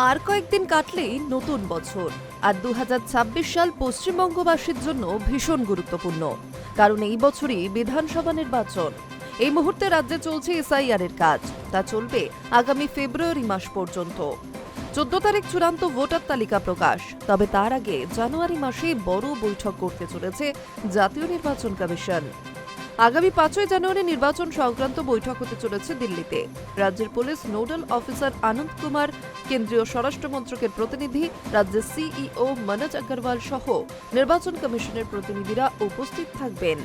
আর কয়েকদিন কাটলেই নতুন বছর। আর ২০২৬ সাল পশ্চিমবঙ্গবাসীর জন্য ভীষণ গুরুত্বপূর্ণ, কারণ এই বছরই বিধানসভা নির্বাচন। এই মুহূর্তে রাজ্যে চলছে এসআইআর এর কাজ। তা চলবে আগামী ফেব্রুয়ারি মাস পর্যন্ত। ১৪ তারিখ চূড়ান্ত ভোটার তালিকা প্রকাশ। তবে তার আগে জানুয়ারি মাসে বড় বৈঠক করতে চলেছে জাতীয় নির্বাচন কমিশন। আগামী ৫ই জানুয়ারি নির্বাচন সংক্রান্ত বৈঠক হতে চলেছে দিল্লিতে। রাজ্যের পুলিশ নোডাল অফিসার আনন্দ কুমার, কেন্দ্রীয় স্বরাষ্ট্র মন্ত্রকের প্রতিনিধি, রাজ্যের সিইও মনোজ আগরওয়াল সহ নির্বাচন কমিশনের প্রতিনিধিরা উপস্থিত থাকবেন।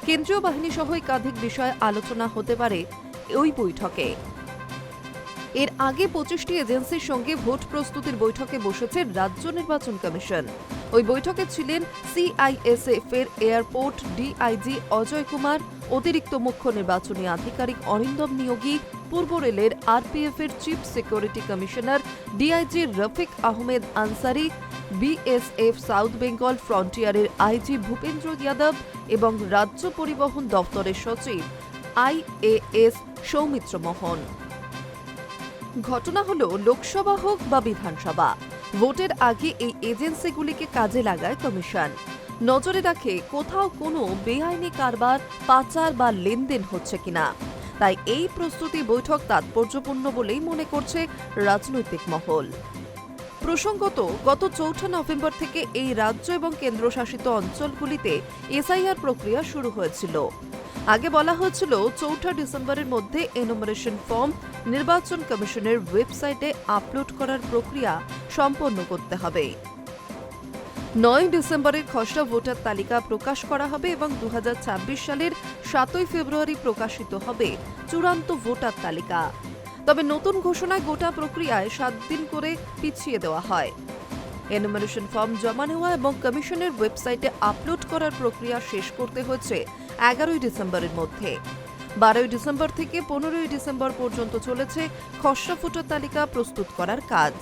কেন্দ্রীয় বাহিনী সহ একাধিক বিষয়ে আলোচনা হতে পারে ওই বৈঠকে। এর আগে ২৫টি এজেন্সির সঙ্গে ভোট প্রস্তুতির বৈঠকে বসেছে রাজ্য নির্বাচন কমিশন। ওই বৈঠকে ছিলেন সিআইএসএফ এর এয়ারপোর্ট ডিআইজি অজয় কুমার, অতিরিক্ত মুখ্য নির্বাচনী আধিকারিক অরিন্দম নিয়োগী, পূর্ব রেলের আরপিএফ এর chief security commissioner DIG Rafiq Ahmed Ansari, BSF south Bengal ফ্রন্টিয়ারের আইজি ভূপেন্দ্র যাদব এবং রাজ্য পরিবহন দপ্তরের সচিব আইএএস সৌমিত্র মোহন। ঘটনা হলো, লোকসভা হোক বা বিধানসভা, ভোটের আগে এই এজেন্সিগুলিকে কাজে লাগায় কমিশন। নজরে রাখে কোথাও কোনো বেআইনি কারবার, পাচার বা লেনদেন হচ্ছে কিনা। তাই এই প্রস্তুতি বৈঠক তাৎপর্যপূর্ণ বলেই মনে করছে রাজনৈতিক মহল। প্রসঙ্গত, গত ৪ নভেম্বর থেকে এই রাজ্য এবং কেন্দ্রশাসিত অঞ্চলগুলিতে এসআইআর প্রক্রিয়া শুরু হয়েছিল। আগে বলা হয়েছিল ৪ ডিসেম্বরের মধ্যে এনুমারেশন ফর্ম নির্বাচন কমিশনের ওয়েবসাইটে আপলোড করার প্রক্রিয়া সম্পন্ন করতে হবে। ৯ ডিসেম্বরের খসড়া ভোটার তালিকা প্রকাশ করা হবে এবং ২০২৬ সালের ৭ই ফেব্রুয়ারি প্রকাশিত হবে চূড়ান্ত ভোটার তালিকা। তবে নতুন ঘোষণায় গোটা প্রক্রিয়ায় ৭ দিন করে পিছিয়ে দেওয়া হয়। এনুমারেশন ফর্ম জমা নেওয়া এবং কমিশনের ওয়েবসাইটে আপলোড করার প্রক্রিয়া শেষ করতে হচ্ছে ১১ই ডিসেম্বরের মধ্যে। ১২ই ডিসেম্বর থেকে ১৫ই ডিসেম্বর পর্যন্ত চলেছে খসড়া ভোটার তালিকা প্রস্তুত করার কাজ।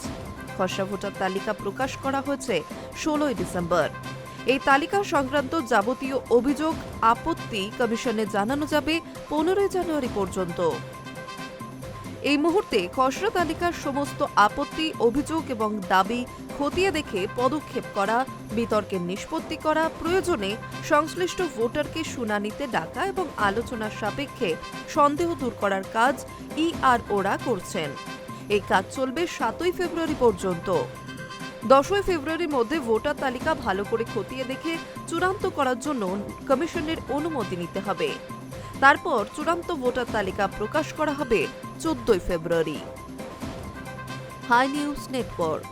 খসড়া ভোটার তালিকা প্রকাশ করা হয়েছে ১৬ই ডিসেম্বর। এই তালিকা সংক্রান্ত যাবতীয় অভিযোগ, আপত্তি কমিশনে জানানো যাবে ১৫ই জানুয়ারি পর্যন্ত। এই মুহূর্তে খসড়া তালিকার সমস্ত আপত্তি, অভিযোগ এবং দাবি খতিয়ে দেখে পদক্ষেপ করা, বিতর্কের নিষ্পত্তি করা, প্রয়োজনে সংশ্লিষ্ট ভোটারকে শুনানিতে ডাকা এবং আলোচনার সাপেক্ষে সন্দেহ দূর করার কাজ ইআরওরা করছেন। এই কাজ চলবে ৭ই ফেব্রুয়ারি পর্যন্ত। ১০ই ফেব্রুয়ারির মধ্যে ভোটার তালিকা ভালো করে খতিয়ে দেখে চূড়ান্ত করার জন্য কমিশনের অনুমতি নিতে হবে। তারপর চূড়ান্ত ভোটার তালিকা প্রকাশ করা হবে ১৪ই ফেব্রুয়ারি। High news network.